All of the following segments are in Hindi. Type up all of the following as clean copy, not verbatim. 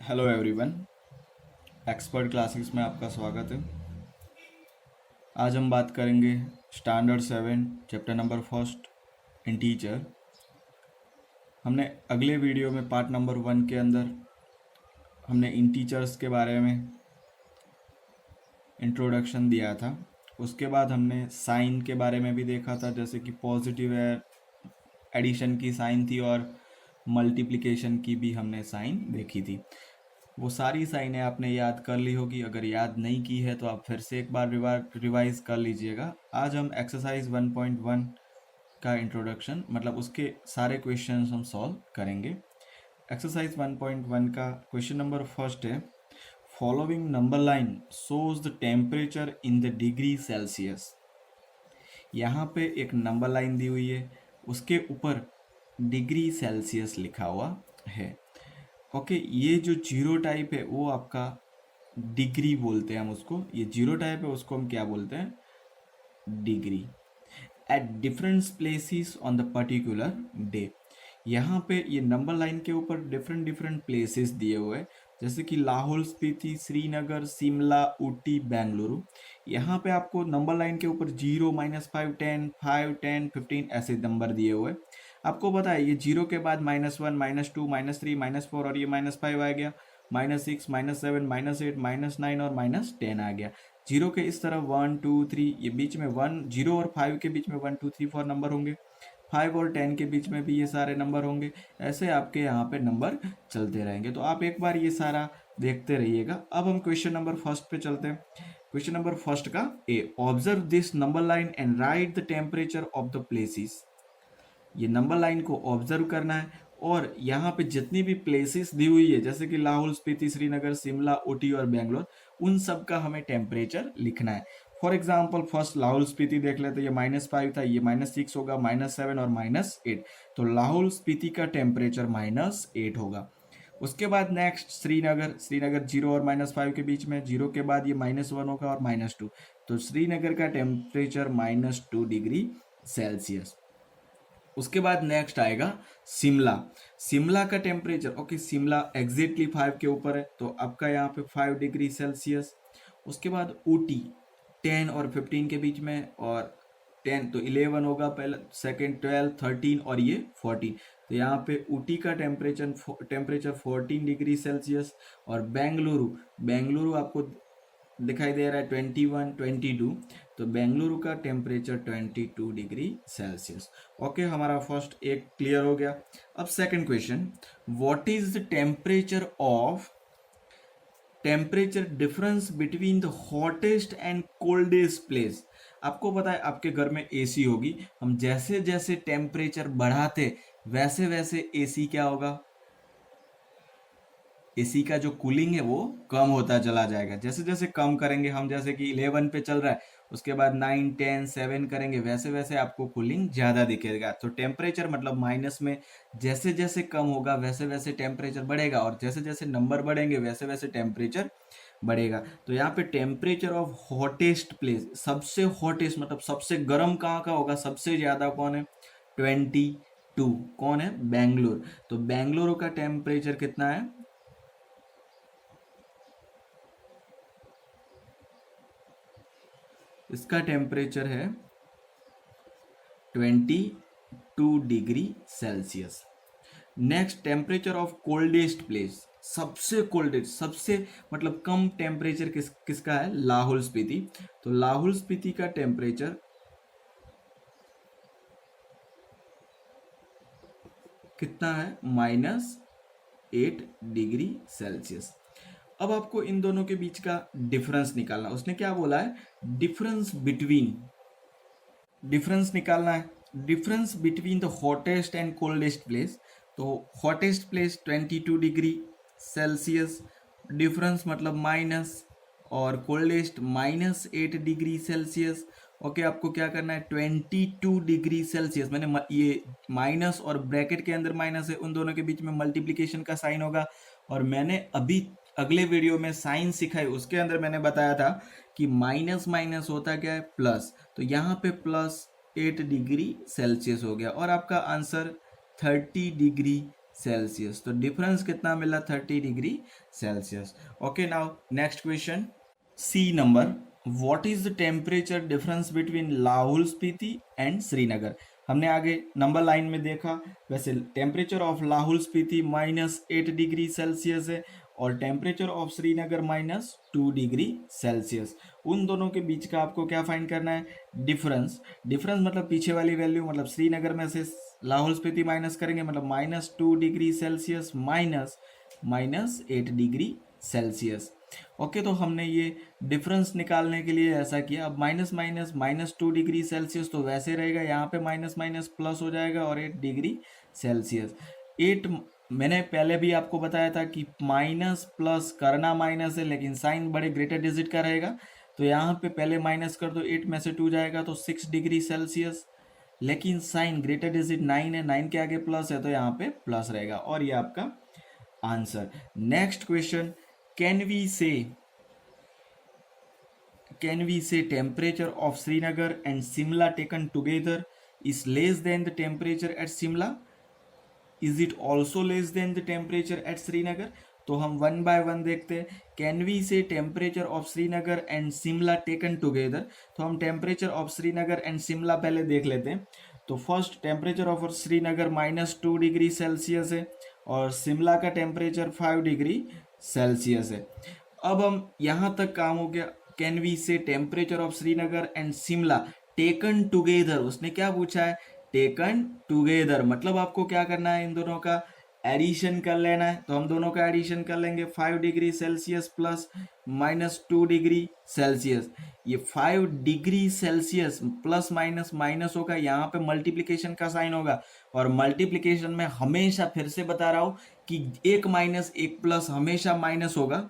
Hello everyone. एक्सपर्ट क्लासेस में आपका स्वागत है। आज हम बात करेंगे standard 7 chapter number first in teacher. हमने अगले वीडियो में पार्ट नंबर 1 के अंदर हमने इन टीचर्स के बारे में इंट्रोडक्शन दिया था। उसके बाद हमने साइन के बारे में भी देखा था, जैसे कि पॉजिटिव एडिशन की साइन थी और मल्टीप्लिकेशन की भी हमने साइन देखी थी। वो सारी साइनें आपने याद कर ली होगी। अगर याद नहीं की है तो आप फिर से एक बार रिवाइज कर लीजिएगा। आज हम एक्सरसाइज 1.1 का इंट्रोडक्शन मतलब उसके सारे क्वेश्चंस हम सॉल्व करेंगे। एक्सरसाइज 1.1 का क्वेश्चन नंबर फर्स्ट है, following number line shows the temperature in the degree Celsius. यहाँ पे एक नंबर लाइन दी हुई है, उसके ऊपर डिग्री सेल्सियस लिखा हुआ है। ओके, ये जो जीरो टाइप है वो आपका डिग्री बोलते हैं हम उसको। ये जीरो टाइप है, उसको हम क्या बोलते हैं? Degree. At different places on the particular day. यहाँ पे ये नंबर लाइन के ऊपर डिफरेंट डिफरेंट प्लेसेस दिए हुए हैं, जैसे कि लाहौल स्पीति, श्रीनगर, शिमला, ऊटी, बेंगलुरु। यहाँ पे आपको नंबर लाइन के ऊपर 0, -5, 10, 5, 10, 15 ऐसे नंबर दिए हुए हैं। आपको पता है ये जीरो के बाद -1, -2, -3, -4 और ये -5 आ गया, -6, -7, -8, -9 और -10 आ गया। जीरो के इस तरफ 1, 2, 3, ये बीच में 1, 0 और 5 के बीच में 1, 2, 3, 4 नंबर होंगे। 5 और 10 के बीच में भी ये सारे नंबर होंगे। ऐसे आपके यहाँ पे नंबर चलते रहेंगे, तो आप एक बार ये सारा देखते रहिएगा। अब हम क्वेश्चन नंबर फर्स्ट पे चलते हैं। क्वेश्चन नंबर फर्स्ट का A, observe this number line and write the temperature of the places. ये नंबर लाइन को ऑब्जर्व करना है और यहाँ पे जितनी भी प्लेसेस दी हुई है, जैसे कि लाहौल स्पीति, श्रीनगर, शिमला, ऊटी और बेंगलोर, उन सब का हमें टेम्परेचर लिखना है। For example first Lahaul Spiti देख लेते, ये -5 था, ये -6 होगा, -7 और -8। तो लाहौल स्पीति का टेम्परेचर -8 होगा। उसके बाद नेक्स्ट श्रीनगर, श्रीनगर 0 और -5 के बीच में, 0 के बाद ये -1 होगा और -2। तो श्रीनगर का टेम्परेचर -2 डिग्री सेल्सियस। उसके बाद नेक्स्ट आएगा शिमला। शिमला का टेम्परेचर, ओके, शिमला एग्जैक्टली 5 के ऊपर है, तो आपका यहाँ पे 5 डिग्री सेल्सियस। उसके बाद ऊटी 10 और 15 के बीच में, और 10 तो 11 होगा पहला, सेकेंड 12, 13 और ये 14। तो यहाँ पे ऊटी का टेम्परेचर 14 डिग्री सेल्सियस। और बेंगलुरु, बेंगलुरु आपको दिखाई दे रहा है 21, 22। तो बेंगलुरु का टेम्परेचर 22 डिग्री सेल्सियस। ओके, हमारा फर्स्ट एक क्लियर हो गया। अब second question, what is the temperature difference between the hottest and coldest place. आपको पता है आपके घर में एसी होगी, हम जैसे जैसे टेम्परेचर बढ़ाते वैसे वैसे एसी क्या होगा? एसी का जो कूलिंग है वो कम होता चला जाएगा। जैसे जैसे कम करेंगे हम, जैसे कि 11 पे चल रहा है, उसके बाद 9, 10, 7 करेंगे, वैसे वैसे आपको कूलिंग ज़्यादा दिखेगा। तो टेम्परेचर मतलब माइनस में जैसे जैसे कम होगा वैसे वैसे टेम्परेचर बढ़ेगा, और जैसे जैसे नंबर बढ़ेंगे वैसे वैसे टेम्परेचर बढ़ेगा। तो यहाँ पे टेम्परेचर ऑफ हॉटेस्ट प्लेस, सबसे हॉटेस्ट मतलब सबसे गर्म कहाँ का होगा? सबसे ज़्यादा कौन है? 22। कौन है? बेंगलोर। तो बेंगलुरु का टेम्परेचर कितना है? इसका टेम्परेचर है 22 degree Celsius. Next, temperature of coldest place, सबसे कोल्डेस्ट, सबसे मतलब कम टेम्परेचर किसका है? लाहौल स्पीति। तो लाहौल स्पीति का टेम्परेचर कितना है? -8 डिग्री सेल्सियस। अब आपको इन दोनों के बीच का डिफरेंस निकालना। उसने क्या बोला है? डिफरेंस निकालना है। Difference between the hottest and coldest place. तो hottest place 22 degree Celsius, difference मतलब माइनस, और कोल्डेस्ट -8 डिग्री सेल्सियस। ओके, आपको क्या करना है? 22 डिग्री सेल्सियस, मैंने ये माइनस और ब्रैकेट के अंदर माइनस है, उन दोनों के बीच में मल्टीप्लीकेशन का साइन होगा। और मैंने अभी अगले वीडियो में साइन सिखाई, उसके अंदर मैंने बताया था कि माइनस माइनस होता क्या है? प्लस। तो यहाँ पे +8 डिग्री सेल्सियस हो गया, और आपका आंसर 30 डिग्री सेल्सियस। तो डिफरेंस कितना मिला? 30 degree Celsius. Okay, now next question, C number, what is the temperature difference between Lahaul Spiti and Srinagar? हमने आगे नंबर लाइन में देखा, वैसे temperature of Lahaul Spiti -8 degree Celsius है और temperature of Srinagar -2 degree Celsius. उन दोनों के बीच का आपको क्या फाइंड करना है? डिफरेंस। डिफरेंस मतलब पीछे वाली वैल्यू, मतलब श्रीनगर में से लाहौल स्पीति माइनस करेंगे, मतलब -2 degree Celsius -8 degree Celsius. Okay, तो हमने ये डिफरेंस निकालने के लिए ऐसा किया। अब माइनस माइनस -2 डिग्री सेल्सियस तो वैसे रहेगा, यहाँ पे माइनस माइनस प्लस हो जाएगा और 8 डिग्री सेल्सियस। 8 मैंने पहले भी आपको बताया था कि माइनस प्लस करना माइनस है, लेकिन साइन बड़े ग्रेटर डिजिट का रहेगा। तो यहाँ पे पहले माइनस कर दो, 8 में से 2 जाएगा तो 6 डिग्री सेल्सियस, लेकिन साइन ग्रेटर डिजिट 9 है, 9 के आगे प्लस है तो यहाँ पे प्लस रहेगा, और ये आपका answer. Next question, can we say temperature of Srinagar and Simla taken together is less than the temperature at Simla? Is it also less than the temperature at Srinagar? तो हम वन बाय वन देखते हैं। कैन वी से temperature of Srinagar and Shimla taken together? तो हम temperature of Srinagar and Shimla पहले देख लेते हैं। तो first temperature of Srinagar -2 degree Celsius है और शिमला का टेम्परेचर 5 डिग्री सेल्सियस है। अब हम यहाँ तक काम हो गया। कैन वी से temperature of Srinagar and Shimla taken together? उसने क्या पूछा है? टेकन टुगेदर, मतलब आपको क्या करना है? इन दोनों का एडिशन कर लेना है। तो हम दोनों का एडिशन कर लेंगे, 5 degree Celsius plus -2 degree Celsius. ये 5 degree Celsius plus minus minus होगा, यहाँ पे मल्टीप्लिकेशन का साइन होगा, और मल्टीप्लिकेशन में हमेशा, फिर से बता रहा हूँ कि 1 माइनस 1 प्लस हमेशा माइनस होगा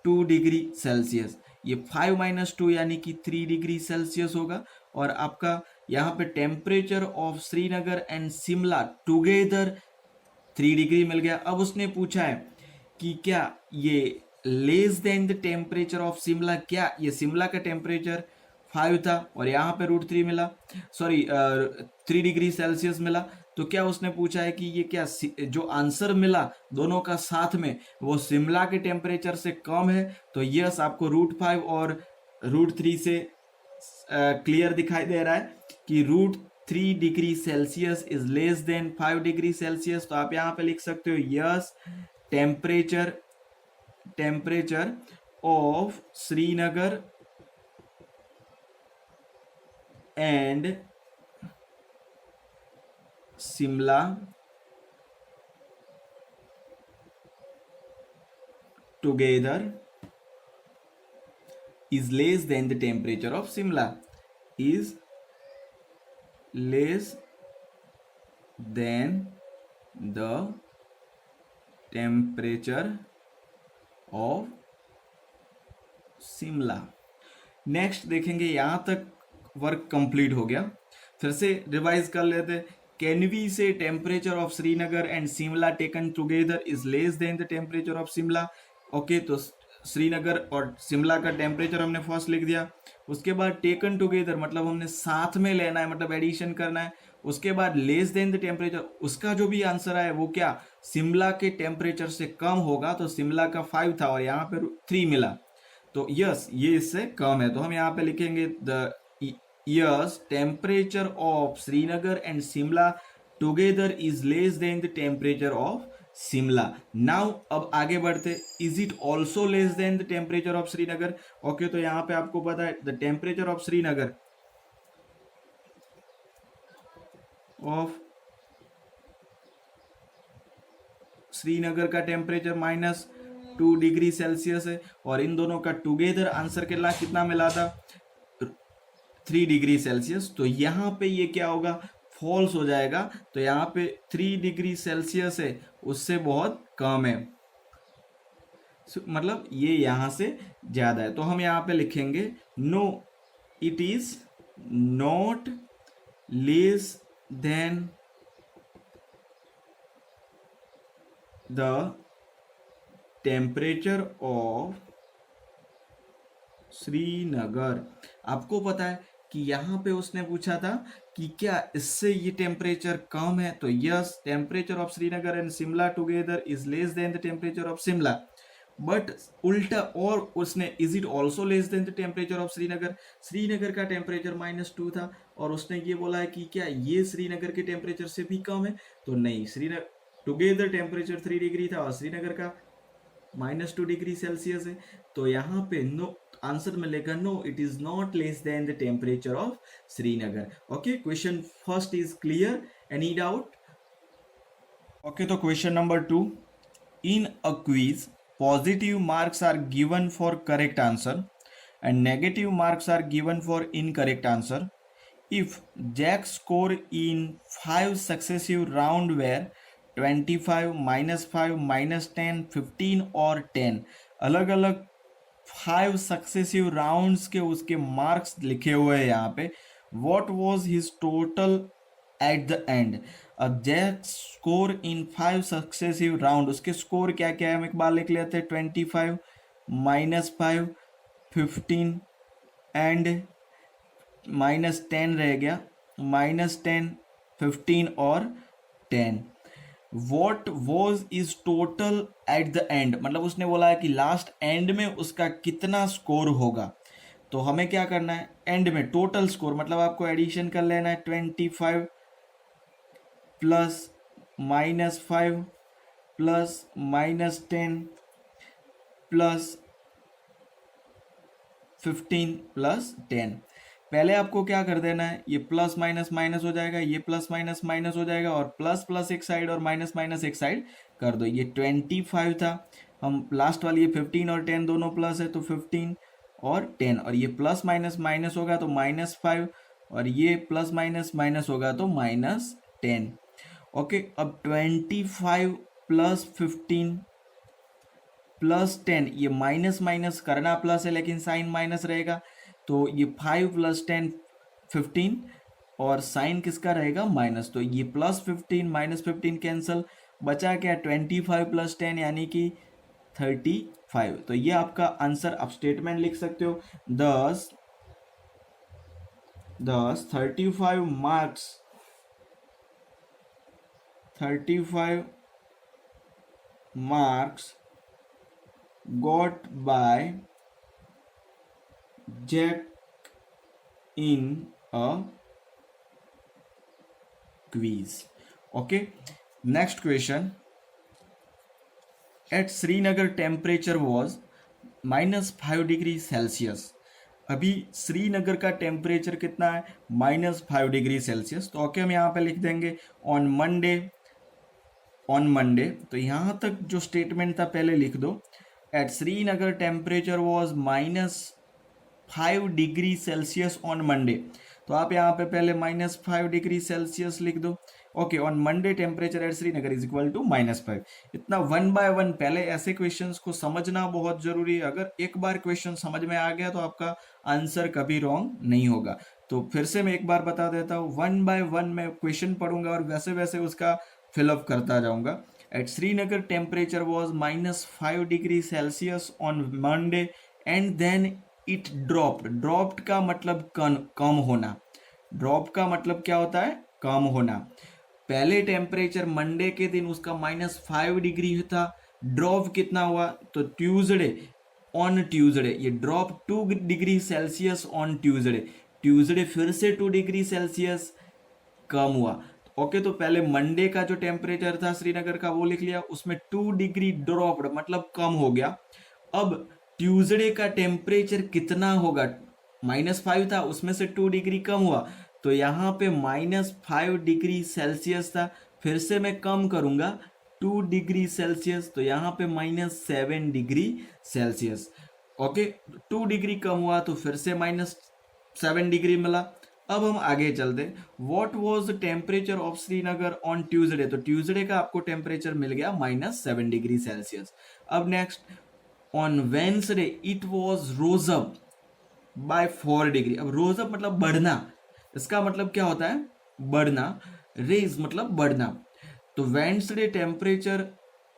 2 डिग्री सेल्सियस। ये 5 - 2 यानी कि 3 डिग्री सेल्सियस होगा। और आपका यहाँ पे temperature of Srinagar and Shimla together 3 degree मिल गया। अब उसने पूछा है कि क्या ये less than the temperature of Shimla? क्या ये शिमला का टेम्परेचर 5 था और यहाँ पे √3 मिला, सॉरी 3 डिग्री सेल्सियस मिला। तो क्या उसने पूछा है कि ये क्या जो आंसर मिला दोनों का साथ में वो शिमला के टेम्परेचर से कम है? तो यस, आपको √5 और √3 से क्लियर दिखाई दे रहा है कि √3 degree Celsius is less than 5 degree Celsius. तो आप यहाँ पे लिख सकते हो yes, temperature of Srinagar and Shimla together is less than the temperature of Simla, is less than the temperature of Simla। Next देखेंगे, यहां तक वर्क कंप्लीट हो गया। फिर से रिवाइज कर लेते। कैन वी से temperature of Srinagar and Shimla taken together is less than the temperature of Shimla. Okay, तो श्रीनगर और शिमला का टेम्परेचर हमने फर्स्ट लिख दिया। उसके बाद टेकन टुगेदर मतलब हमने साथ में लेना है, मतलब एडिशन करना है। उसके बाद लेस देन द टेम्परेचर, उसका जो भी आंसर आए वो क्या शिमला के टेम्परेचर से कम होगा। तो शिमला का 5 था और यहाँ पे 3 मिला, तो यस ये इससे कम है। तो हम यहाँ पे लिखेंगे the yes temperature of Srinagar and Shimla together is less than the temperature of Shimla. Now अब आगे बढ़ते, is it also less than the temperature of Srinagar? Okay, तो यहाँ पे आपको पता है द टेम्परेचर ऑफ श्रीनगर का टेम्परेचर -2 डिग्री सेल्सियस है और इन दोनों का टुगेदर आंसर के लिए कितना मिला था? 3 डिग्री सेल्सियस। तो यहाँ पे ये क्या होगा? फॉल्स हो जाएगा। तो यहाँ पे 3 डिग्री सेल्सियस है, उससे बहुत कम है, मतलब ये यहाँ से ज्यादा है। तो हम यहाँ पे लिखेंगे no, it is not less than the temperature of Srinagar. आपको पता है कि यहाँ पे उसने पूछा था कि क्या इससे ये टेम्परेचर कम है, तो yes, temperature of Srinagar and Shimla together is less than the temperature of Shimla. But उल्टा, और उसने is it also less than the temperature of Srinagar, Srinagar का टेम्परेचर -2 था और उसने ये बोला है कि क्या ये श्रीनगर के टेम्परेचर से भी कम है, तो नहीं, श्रीनगर टुगेदर टेम्परेचर 3 डिग्री था और श्रीनगर का -2 डिग्री सेल्सियस है। तो यहाँ पे नो, आंसर मिलेगा no, it is not less than the temperature of Srinagar. Okay, question first is clear, any doubt? Okay, तो question number 2, in a quiz positive marks are given for correct answer and negative marks are given for incorrect answer. If Jack's score in 5 successive round were 25, -5, -10, 15 और 10, अलग अलग 5 सक्सेसिव राउंड्स के उसके मार्क्स लिखे हुए हैं यहाँ पे, what was his total at the end? Jack score in 5 successive round, उसके स्कोर क्या क्या है हम एक बार लिख लेते हैं, 25, -5, 15 एंड -10 रह गया, -10, 15 और 10। What was is total at the end, मतलब उसने बोला है कि लास्ट एंड में उसका कितना स्कोर होगा। तो हमें क्या करना है, एंड में टोटल स्कोर, मतलब आपको एडिशन कर लेना है, 25 प्लस -5 प्लस -10 प्लस 15 प्लस 10। पहले आपको क्या कर देना है, ये प्लस माइनस माइनस हो जाएगा, ये प्लस माइनस माइनस हो जाएगा और प्लस प्लस एक साइड और माइनस माइनस एक साइड कर दो। ये 25 था, हम लास्ट वाली ये 15 और 10 दोनों प्लस है तो 15 और 10, और ये प्लस माइनस माइनस होगा तो -5 और ये प्लस माइनस माइनस होगा तो -10। ओके, अब 25 प्लस 15 प्लस 10, ये माइनस माइनस करना प्लस है लेकिन साइन माइनस रहेगा, तो ये 5 प्लस 10 15 और साइन किसका रहेगा, माइनस, तो ये +15 -15 कैंसिल, बचा क्या, 25 प्लस 10 यानी कि 35। तो ये आपका आंसर, आप स्टेटमेंट लिख सकते हो, दस 35 marks, 35 marks got by Jack in a quiz. Okay, next question. At Srinagar temperature was -5 degree Celsius. अभी श्रीनगर का टेम्परेचर कितना है, -5 डिग्री सेल्सियस। तो ओके, हम यहाँ पे लिख देंगे ऑन मंडे, तो यहाँ तक जो स्टेटमेंट था पहले लिख दो, at Srinagar temperature was -5 degree Celsius on Monday. तो आप यहाँ पे पहले -5 डिग्री सेल्सियस लिख दो। Okay, on Monday temperature at Srinagar is equal to -5। इतना 1 बाय 1 पहले ऐसे क्वेश्चंस को समझना बहुत जरूरी है। अगर एक बार क्वेश्चन समझ में आ गया तो आपका आंसर कभी रॉन्ग नहीं होगा। तो फिर से मैं एक बार बता देता हूँ, 1 बाय 1 मैं क्वेश्चन पढ़ूंगा और वैसे वैसे उसका फिलअप करता जाऊंगा। At Srinagar temperature was -5 degree Celsius on Monday and then it dropped का मतलब कम होना। ड्रॉप का मतलब क्या होता है, कम होना। पहले टेम्परेचर मंडे के दिन उसका -5 डिग्री था, ड्रॉप कितना हुआ, तो ट्यूजडे ये drop 2 degree Celsius on Tuesday फिर से 2 डिग्री सेल्सियस कम हुआ। ओके, तो पहले मंडे का जो टेम्परेचर था श्रीनगर का वो लिख लिया, उसमें 2 डिग्री ड्रॉप्ड मतलब कम हो गया। अब ट्यूसडे का टेम्परेचर कितना होगा, -5 था, उसमें से 2 डिग्री कम हुआ, तो यहाँ पे -5 डिग्री सेल्सियस था, फिर से मैं कम करूंगा 2 डिग्री सेल्सियस, तो यहाँ पे -7 डिग्री सेल्सियस। ओके, 2 डिग्री कम हुआ तो फिर से -7 डिग्री मिला। अब हम आगे चलते, what was the temperature of Srinagar on Tuesday, तो ट्यूसडे का आपको टेम्परेचर मिल गया -7 डिग्री सेल्सियस। अब next, on Wednesday it was rose up by 4 degree. अब रोज अप मतलब बढ़ना, इसका मतलब क्या होता है, बढ़ना, रेज मतलब बढ़ना। तो वेंसडे टेम्परेचर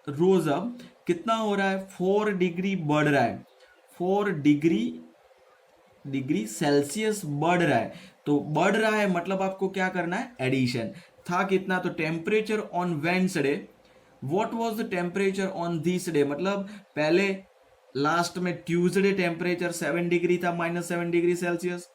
रोज अप कितना हो रहा है, 4 डिग्री बढ़ रहा है, 4 डिग्री डिग्री सेल्सियस बढ़ रहा है। तो बढ़ रहा है मतलब आपको क्या करना है, एडिशन। था कितना, तो temperature on Wednesday, what was the temperature on this day, मतलब पहले लास्ट में ट्यूसडे टेम्परेचर 7 डिग्री था, -7 डिग्री सेल्सियस।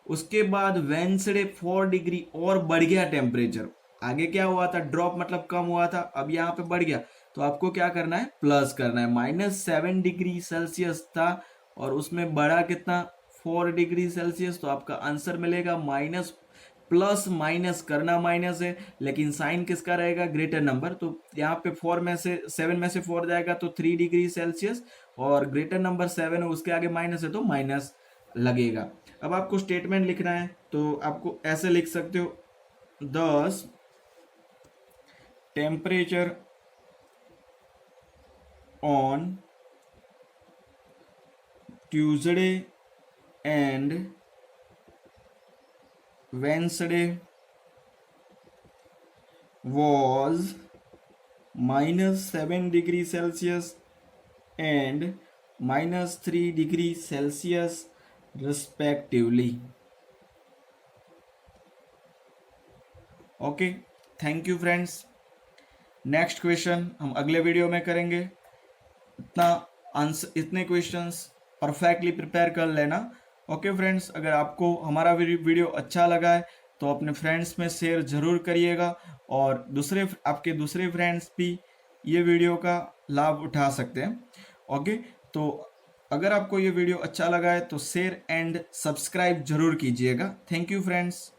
उसके बाद वेंसडे 4 डिग्री और बढ़ गया टेम्परेचर। आगे क्या हुआ था, ड्रॉप मतलब कम हुआ था, अब यहाँ पे बढ़ गया। तो आपको क्या करना है, प्लस करना है। -7 डिग्री सेल्सियस था और उसमें बढ़ा कितना, 4 डिग्री सेल्सियस। तो आपका आंसर मिलेगा माइनस, प्लस माइनस करना माइनस है, लेकिन साइन किसका रहेगा, ग्रेटर नंबर। तो यहाँ पे 4 में से 7 में से 4 जाएगा तो 3 डिग्री सेल्सियस, और ग्रेटर नंबर 7 है उसके आगे माइनस है तो माइनस लगेगा। अब आपको स्टेटमेंट लिखना है तो आपको ऐसे लिख सकते हो, दस temperature on Tuesday and Wednesday was -7 degree Celsius and -3 degree Celsius respectively. Okay, thank you friends. Next question हम अगले वीडियो में करेंगे। इतने क्वेश्चंस परफेक्टली प्रिपेयर कर लेना। ओके फ्रेंड्स, अगर आपको हमारा वीडियो अच्छा लगा है तो अपने फ्रेंड्स में शेयर ज़रूर करिएगा, और आपके दूसरे फ्रेंड्स भी ये वीडियो का लाभ उठा सकते हैं। ओके, तो अगर आपको ये वीडियो अच्छा लगा है तो शेयर एंड सब्सक्राइब जरूर कीजिएगा। Thank you friends.